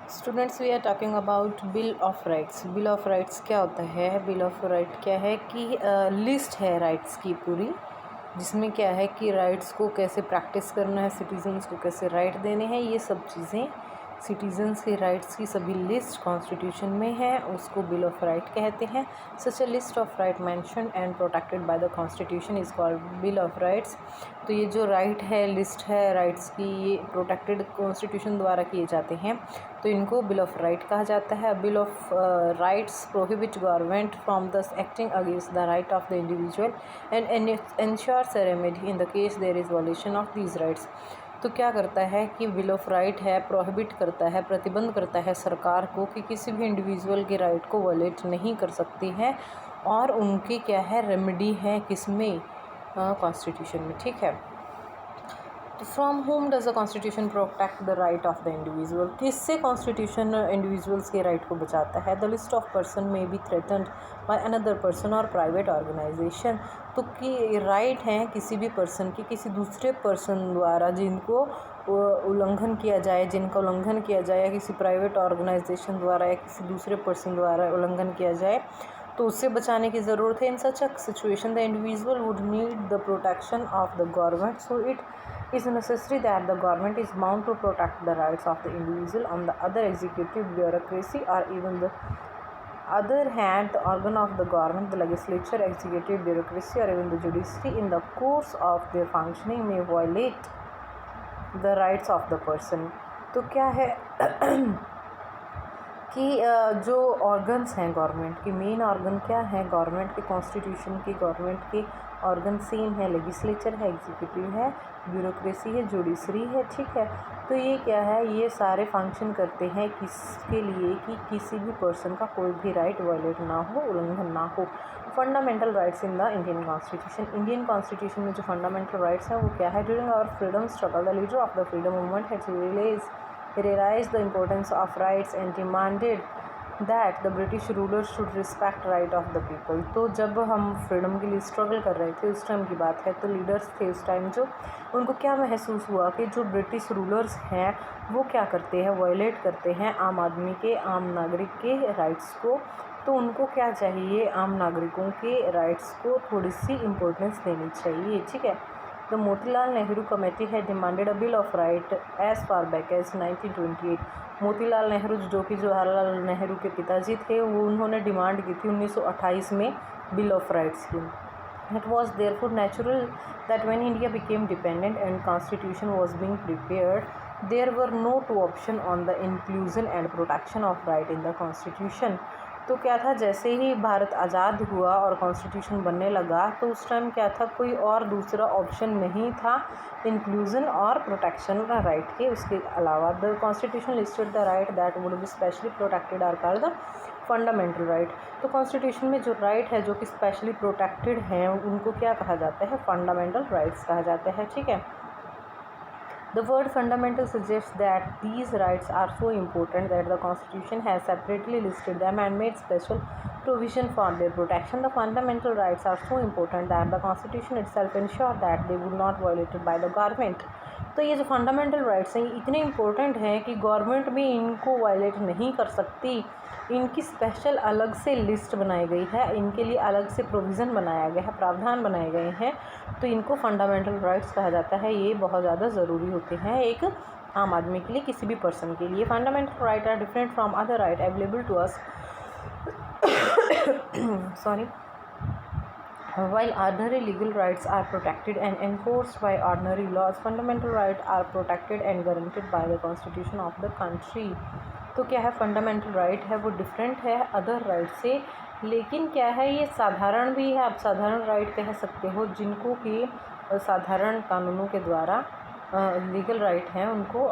Students we are talking about bill of rights. Bill of rights क्या होता है? Bill of right क्या है कि लिस्ट है राइट्स की पूरी, जिसमें क्या है कि राइट्स को कैसे प्रैक्टिस करना है, सिटीजन्स को कैसे राइट देने हैं, ये सब चीज़ें सिटीजन्स के राइट्स की सभी लिस्ट कॉन्स्टिट्यूशन में है, उसको बिल ऑफ राइट कहते हैं। Such a list of right mentioned and protected by the constitution is called bill of rights. तो ये जो राइट है, लिस्ट है राइट्स की, ये प्रोटेक्टेड कॉन्स्टिट्यूशन द्वारा किए जाते हैं, तो इनको बिल ऑफ राइट कहा जाता है। Bill of rights prohibit government from thus acting against the right of the individual and ensures a remedy in the case there is violation of these rights. तो क्या करता है कि बिल ऑफ राइट है, prohibit करता है, प्रतिबंध करता है सरकार को कि किसी भी इंडिविजुअल के राइट को वायलेट नहीं कर सकती है, और उनकी क्या है, रेमेडी है किसमें, कॉन्स्टिट्यूशन में। ठीक है, तो from whom does the constitution protect the right of the individual? किससे कॉन्स्टिट्यूशन इंडिविजुअल्स के राइट को बचाता है? The list of person may be threatened by another person और प्राइवेट ऑर्गेनाइजेशन। तो कि राइट हैं किसी भी पर्सन की, किसी दूसरे पर्सन द्वारा जिनको उल्लंघन किया जाए, जिनका उल्लंघन किया जाए, या किसी प्राइवेट ऑर्गेनाइजेशन द्वारा या किसी दूसरे पर्सन द्वारा उल्लंघन किया जाए, तो उससे बचाने की ज़रूरत है। In such a situation the individual would need the protection of the government, so it is necessary that the government is bound to protect the rights of the individual. On the other, executive bureaucracy or even the other hand, the organ of the government, the legislature, executive bureaucracy or even the judiciary, in the course of their functioning may violate the rights of the person. तो क्या है कि जो organs हैं government की, main organ क्या है government के, कॉन्स्टिट्यूशन की गवर्नमेंट के ऑर्गन सेम है, लेजिस्लेचर है, एग्जीक्यूटिव है, ब्यूरोक्रेसी है, जुडिशरी है। ठीक है, तो ये क्या है, ये सारे फंक्शन करते हैं किसके लिए कि किसी भी पर्सन का कोई भी राइट वायलेट ना हो, उल्लंघन ना हो। Fundamental rights in the Indian constitution. Indian constitution में जो फंडामेंटल राइट्स हैं वो क्या है? During our freedom struggle the leader of the freedom movement has realized the importance of rights and demanded that the British rulers should respect right of the people। तो जब हम freedom के लिए struggle कर रहे थे, उस टाइम की बात है, तो लीडर्स थे उस टाइम जो, उनको क्या महसूस हुआ कि जो ब्रिटिश रूलर्स हैं वो क्या करते हैं, वायलेट करते हैं आम आदमी के, आम नागरिक के राइट्स को। तो उनको क्या चाहिए, आम नागरिकों के राइट्स को थोड़ी सी इम्पोर्टेंस देनी चाहिए। ठीक है, The Motilal Nehru Committee had demanded a Bill of Right as far back as 1928। Motilal Nehru जो कि जवाहरलाल नेहरू के पिताजी थे, वो उन्होंने डिमांड की थी 1928 में बिल ऑफ राइट्स की। It was therefore natural that when India became dependent and constitution was being prepared, there were no two options on the inclusion and protection of right in the constitution। तो क्या था, जैसे ही भारत आज़ाद हुआ और constitution बनने लगा, तो उस टाइम क्या था, कोई और दूसरा ऑप्शन नहीं था इंक्लूजन और प्रोटेक्शन का राइट के। उसके अलावा the constitution listed the right that would be specially protected are called the fundamental right. तो कॉन्स्टिट्यूशन में जो राइट है जो कि स्पेशली प्रोटेक्टेड हैं, उनको क्या कहा जाता है? फंडामेंटल राइट्स कहा जाता है। ठीक है, The word fundamental suggests that these rights are so important that the Constitution has separately listed them and made special provision for their protection. The fundamental rights are so important that the Constitution itself ensures that they would not violated by the government। तो ये जो fundamental rights हैं ये इतने important हैं कि government भी इनको वायलेट नहीं कर सकती। इनकी स्पेशल अलग से लिस्ट बनाई गई है, इनके लिए अलग से प्रोविज़न बनाया गया है, प्रावधान बनाए गए हैं, तो इनको फंडामेंटल राइट्स कहा जाता है। ये बहुत ज़्यादा ज़रूरी होते हैं एक आम आदमी के लिए, किसी भी पर्सन के लिए। Fundamental right are different from other right available to us sorry, while ordinary legal rights are protected and enforced by ordinary laws, fundamental rights are protected and guaranteed by the constitution of the country। तो क्या है, fundamental right है वो different है other right से, लेकिन क्या है, ये साधारण भी है। आप साधारण राइट कह सकते हो जिनको कि साधारण कानूनों के द्वारा, लीगल राइट हैं उनको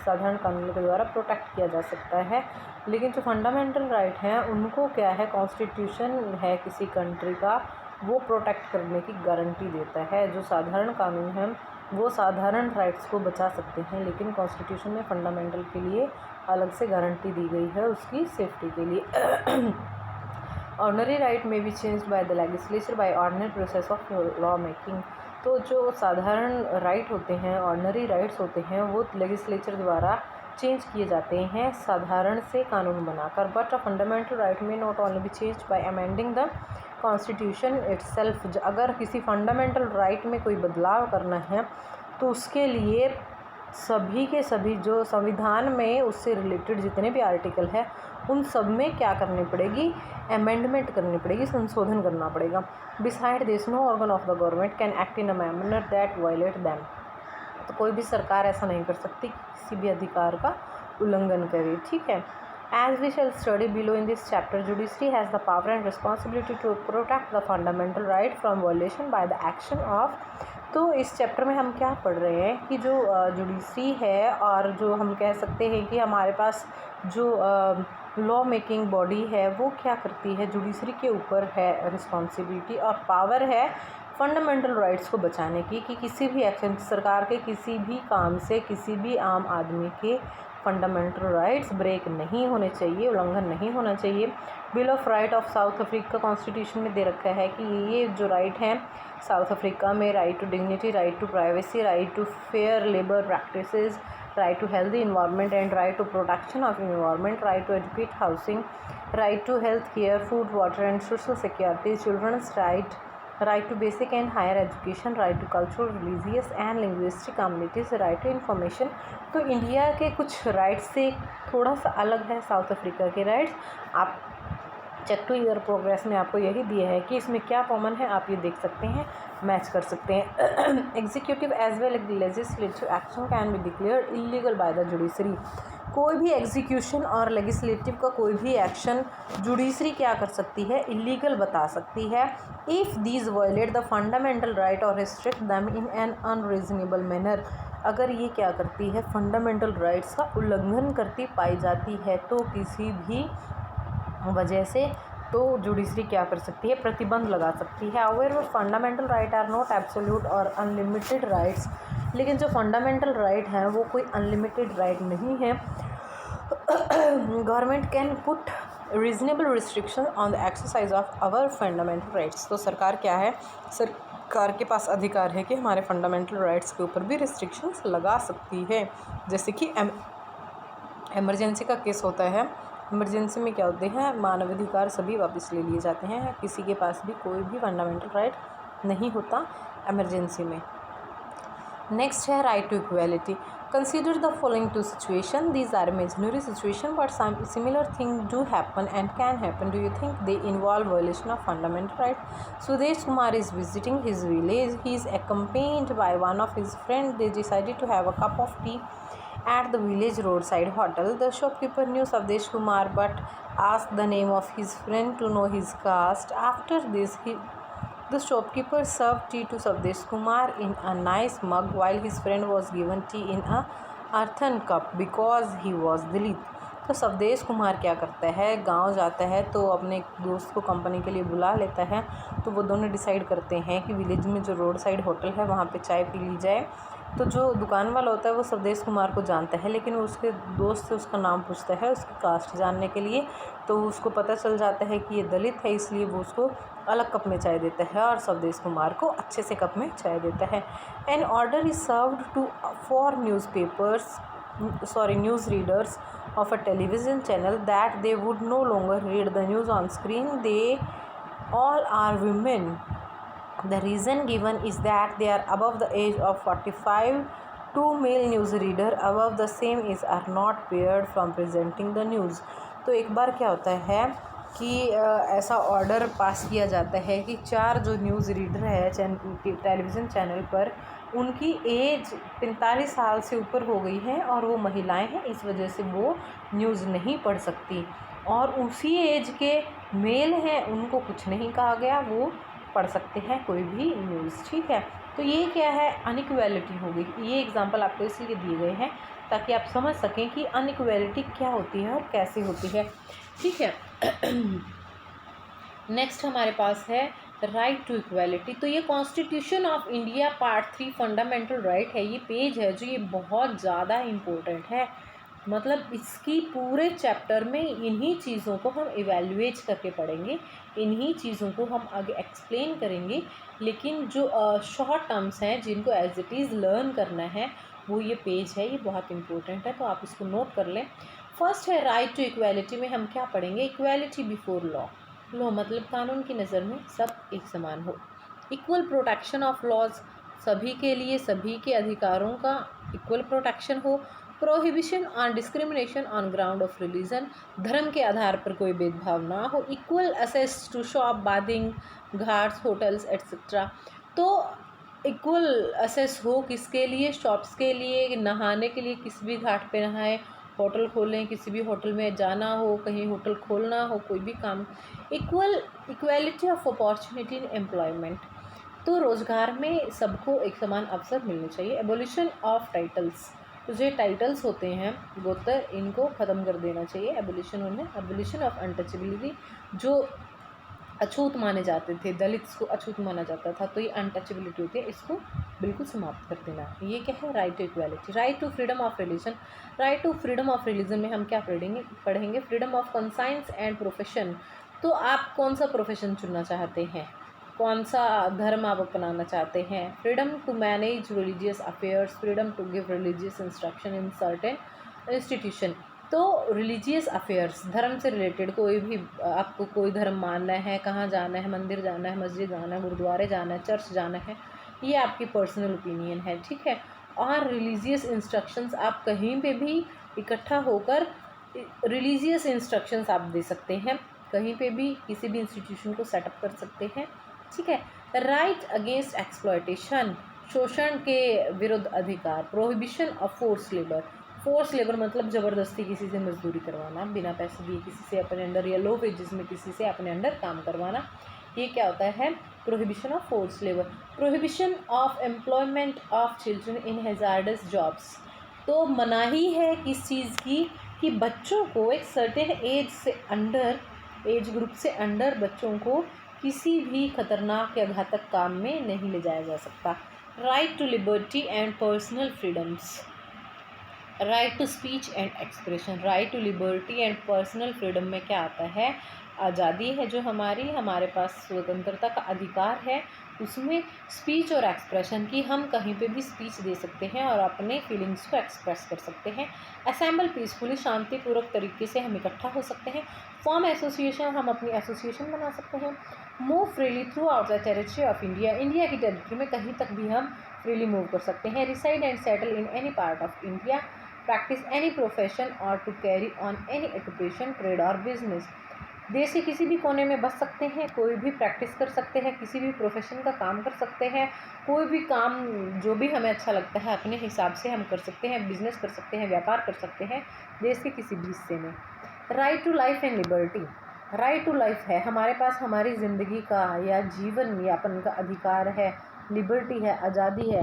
साधारण कानूनों के द्वारा प्रोटेक्ट किया जा सकता है। लेकिन जो फंडामेंटल राइट हैं उनको क्या है, कॉन्स्टिट्यूशन है किसी कंट्री का, वो प्रोटेक्ट करने की गारंटी देता है। जो साधारण कानून हैं वो साधारण राइट्स को बचा सकते हैं, लेकिन कॉन्स्टिट्यूशन में फंडामेंटल के लिए अलग से गारंटी दी गई है उसकी सेफ्टी के लिए। ऑर्डनरी राइट में be changed by the legislature by ordinary process of law making. तो जो साधारण राइट होते हैं, ऑर्डनरी राइट्स होते हैं, वो लेजिस्लेचर द्वारा चेंज किए जाते हैं साधारण से कानून बनाकर, बट अ फंडामेंटल राइट में not only B change bye amending the constitution itself. अगर किसी फंडामेंटल राइट में कोई बदलाव करना है तो उसके लिए सभी के सभी जो संविधान में उससे रिलेटेड जितने भी आर्टिकल है उन सब में क्या करनी पड़ेगी, अमेंडमेंट करनी पड़ेगी, संशोधन करना पड़ेगा। Beside this no organ of the government can act in a manner that violate them. तो कोई भी सरकार ऐसा नहीं कर सकती कि किसी भी अधिकार का उल्लंघन करे, ठीक है। As we shall study below in this chapter, judiciary has the power and responsibility to protect the fundamental right from violation by the action of। तो इस चैप्टर में हम क्या पढ़ रहे हैं कि जो जुडिशरी है और जो हम कह सकते हैं कि हमारे पास जो लॉ मेकिंग बॉडी है वो क्या करती है, जुडिशरी के ऊपर है रिस्पॉन्सिबिलिटी और पावर है फंडामेंटल राइट्स को बचाने की, कि किसी भी एक्शन सरकार के किसी भी काम से किसी भी आम आदमी के फंडामेंटल राइट्स ब्रेक नहीं होने चाहिए, उल्लंघन नहीं होना चाहिए। Bill of right of South Africa constitution में दे रखा है कि ये जो राइट हैं साउथ अफ्रीका में, right to dignity, right to privacy, right to fair labour practices, right to healthy environment and right to protection of environment, right to educate housing, right to health care, food, water and social security, children's right, right to basic and higher education, right to cultural, religious and linguistic communities, right to information। तो India के कुछ rights से थोड़ा सा अलग है south Africa के rights. आप चेक टू ईयर प्रोग्रेस में आपको यही दिया है कि इसमें क्या कॉमन है, आप ये देख सकते हैं, मैच कर सकते हैं। Executive as well as legislative action can be declared illegal by the judiciary. कोई भी एग्जीक्यूशन और लेजिस्लेटिव का कोई भी एक्शन जुडिशरी क्या कर सकती है, इलीगल बता सकती है, if these violate the fundamental right और restrict them in an unreasonable manner. अगर ये क्या करती है, फंडामेंटल राइट्स का उल्लंघन करती पाई जाती है तो किसी भी वजह से तो जुडिशरी क्या कर सकती है, प्रतिबंध लगा सकती है। However fundamental right are not absolute और अनलिमिटेड राइट्स। लेकिन जो फंडामेंटल राइट हैं वो कोई अनलिमिटेड राइट नहीं है। Government can put reasonable restriction on the exercise of our fundamental rights. तो सरकार क्या है, सरकार के पास अधिकार है कि हमारे फंडामेंटल राइट्स के ऊपर भी रिस्ट्रिक्शंस लगा सकती है। जैसे कि इमरजेंसी का केस होता है, इमरजेंसी में क्या होते हैं, मानवाधिकार सभी वापस ले लिए जाते हैं, किसी के पास भी कोई भी फंडामेंटल राइट नहीं होता इमरजेंसी में। नेक्स्ट है right to equality. Consider the following two situation, these are imaginary situation but some similar thing do happen and can happen. Do you think they involve violation of fundamental right? Sudesh Kumar is visiting his village, he is accompanied by one of his friends, they decided to have a cup of tea at the village roadside hotel. The shopkeeper knew Savdesh Kumar but asked the name of his friend to know his caste. After this, the shopkeeper served tea to Savdesh Kumar in a nice mug while his friend was given tea in a earthen cup because he was Dalit. तो सवदेश कुमार क्या करता है, गांव जाता है तो अपने दोस्त को कंपनी के लिए बुला लेता है। तो वो दोनों डिसाइड करते हैं कि विलेज में जो रोड साइड होटल है वहाँ पे चाय पी ली जाए। तो जो दुकान वाला होता है वो सवदेश कुमार को जानता है, लेकिन वो उसके दोस्त से उसका नाम पूछता है उसकी कास्ट जानने के लिए। तो उसको पता चल जाता है कि ये दलित है, इसलिए वो उसको अलग कप में चाय देता है और सवदेश कुमार को अच्छे से कप में चाय देता है। An order is served to four news readers of a television channel that they would no longer read the news on screen. They all are women. The reason given is that they are above the age of 45. Two male news reader above the same age are not paired from presenting the news. तो एक बार क्या होता है कि ऐसा order pass किया जाता है कि 4 जो न्यूज़ रीडर है टेलीविज़न चैनल पर, उनकी एज 45 साल से ऊपर हो गई है और वो महिलाएं हैं, इस वजह से वो न्यूज़ नहीं पढ़ सकती। और उसी एज के मेल हैं, उनको कुछ नहीं कहा गया, वो पढ़ सकते हैं कोई भी न्यूज़, ठीक है। तो ये क्या है, अनइक्वालिटी हो गई। ये एग्जांपल आपको इसलिए दिए गए हैं ताकि आप समझ सकें कि अनइक्वालिटी क्या होती है और कैसे होती है, ठीक है। नेक्स्ट हमारे पास है राइट टू इक्वालिटी। तो ये constitution of India part 3 fundamental right है, ये पेज है जो ये बहुत ज़्यादा इम्पोर्टेंट है। मतलब इसकी पूरे चैप्टर में इन्हीं चीज़ों को हम इवैल्यूएट करके पढ़ेंगे, इन्हीं चीज़ों को हम आगे एक्सप्लेन करेंगे। लेकिन जो शॉर्ट टर्म्स हैं जिनको एज इट इज़ लर्न करना है वो ये पेज है, ये बहुत इंपॉर्टेंट है, तो आप इसको नोट कर लें। फर्स्ट है राइट टू इक्वालिटी। में हम क्या पढ़ेंगे? Equality before law. लॉ मतलब कानून की नज़र में सब एक समान हो। इक्वल प्रोटेक्शन ऑफ लॉज, सभी के लिए सभी के अधिकारों का इक्वल प्रोटेक्शन हो। Prohibition on discrimination on ground of religion, धर्म के आधार पर कोई भेदभाव ना हो। Equal access to shop, bathing, ghats, hotels etcetera. तो इक्वल एक्सेस हो किसके लिए? शॉप्स के लिए, नहाने के लिए किसी भी घाट पे नहाए, होटल खोलें, किसी भी होटल में जाना हो, कहीं होटल खोलना हो, कोई भी काम। Equality of opportunity in employment, तो रोज़गार में सबको एक समान अवसर मिलने चाहिए। एबोलिशन ऑफ टाइटल्स, तो जो टाइटल्स होते हैं गोत्र, इनको ख़त्म कर देना चाहिए। एबोलिशन उनमें। एबोलिशन ऑफ अनटचेबिलिटी, जो अछूत माने जाते थे, दलित को अछूत माना जाता था, तो ये अनटचेबिलिटी होती है, इसको बिल्कुल समाप्त कर देना। ये क्या है? Right to equality. Right to freedom of religion. Right to freedom of religion में हम क्या पढ़ेंगे? Freedom of conscience and profession, तो आप कौन सा प्रोफेशन चुनना चाहते हैं, कौन सा धर्म आप अपनाना चाहते हैं। Freedom to manage religious affairs, freedom to give religious instruction in certain institution, तो रिलीजियस अफेयर्स, धर्म से रिलेटेड कोई भी, आपको कोई धर्म मानना है, कहाँ जाना है, मंदिर जाना है, मस्जिद जाना है, गुरुद्वारे जाना है, चर्च जाना है, ये आपकी पर्सनल ओपिनियन है, ठीक है। और रिलीजियस इंस्ट्रक्शंस, आप कहीं पे भी इकट्ठा होकर रिलीजियस इंस्ट्रक्शंस आप दे सकते हैं, कहीं पे भी किसी भी इंस्टीट्यूशन को सेटअप कर सकते हैं, ठीक है। राइट अगेंस्ट एक्सप्लॉयटेशन, शोषण के विरुद्ध अधिकार। Prohibition of force labour, force labour मतलब ज़बरदस्ती किसी से मजदूरी करवाना, बिना पैसे दिए किसी से अपने अंडर, या लो वेजेस में किसी से अपने अंडर काम करवाना, ये क्या होता है? Prohibition of force labour. Prohibition of employment of children in hazards jobs, तो मनाही है किस चीज़ की? कि बच्चों को एक सर्टेन एज से अंडर, एज ग्रुप से अंडर बच्चों को किसी भी खतरनाक या घातक काम में नहीं ले जाया जा सकता। Right to liberty and personal freedoms. Right to speech and expression. Right to liberty and personal freedom में क्या आता है? आज़ादी है जो हमारे पास स्वतंत्रता का अधिकार है, उसमें स्पीच और एक्सप्रेशन की, हम कहीं पे भी स्पीच दे सकते हैं और अपने फीलिंग्स को एक्सप्रेस कर सकते हैं। असेंबल पीसफुली, शांतिपूर्वक तरीके से हम इकट्ठा हो सकते हैं। फॉर्म एसोसिएशन, हम अपनी एसोसिएशन बना सकते हैं। Move freely through out the territory of India, India की टेरिटरी में कहीं तक भी हम फ्रीली मूव कर सकते हैं। Reside and settle in any part of India, practice any profession और to carry on any occupation, trade और बिजनेस, देश के किसी भी कोने में बस सकते हैं, कोई भी प्रैक्टिस कर सकते हैं, किसी भी प्रोफेशन का काम कर सकते हैं, कोई भी काम जो भी हमें अच्छा लगता है अपने हिसाब से हम कर सकते हैं, बिजनेस कर सकते हैं, व्यापार कर सकते हैं देश के किसी भी हिस्से में। Right to life and liberty, right to life है हमारे पास हमारी ज़िंदगी का या जीवन यापन का अधिकार है। लिबर्टी है, आज़ादी है।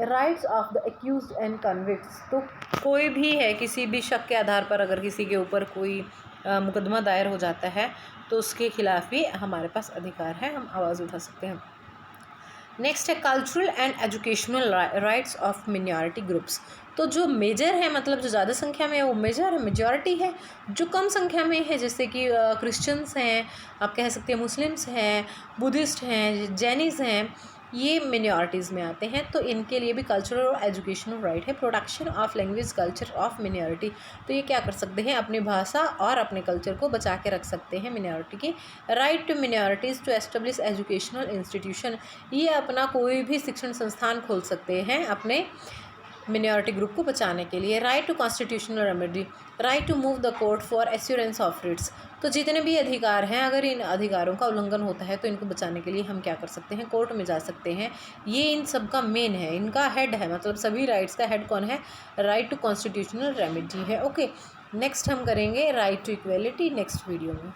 Rights of the accused and convicts, तो कोई भी है, किसी भी शक के आधार पर अगर किसी के ऊपर कोई मुकदमा दायर हो जाता है तो उसके खिलाफ भी हमारे पास अधिकार है, हम आवाज़ उठा सकते हैं। नेक्स्ट है cultural and educational rights of minority groups, तो जो मेजर है मतलब जो ज़्यादा संख्या में है वो मेजर है, मेजॉरिटी है। जो कम संख्या में है जैसे कि क्रिश्चियंस हैं, आप कह सकते हैं मुस्लिम्स हैं, बुद्धिस्ट हैं, जैनिज़ हैं, ये मिनॉरिटीज़ में आते हैं, तो इनके लिए भी कल्चरल और एजुकेशनल राइट है। Protection of language culture of minority, तो ये क्या कर सकते हैं? अपनी भाषा और अपने कल्चर को बचा के रख सकते हैं मिनॉरिटी की। Right to minorities to establish educational institution, ये अपना कोई भी शिक्षण संस्थान खोल सकते हैं अपने मिनॉरिटी ग्रुप को बचाने के लिए। Right to constitutional remedy, right to move the court for assurance of writs, तो जितने भी अधिकार हैं अगर इन अधिकारों का उल्लंघन होता है तो इनको बचाने के लिए हम क्या कर सकते हैं? कोर्ट में जा सकते हैं। ये इन सब का मेन है, इनका हेड है, मतलब सभी राइट्स का हेड कौन है? राइट टू कॉन्स्टिट्यूशनल रेमेडी है। ओके, नेक्स्ट हम करेंगे right to equality next video में।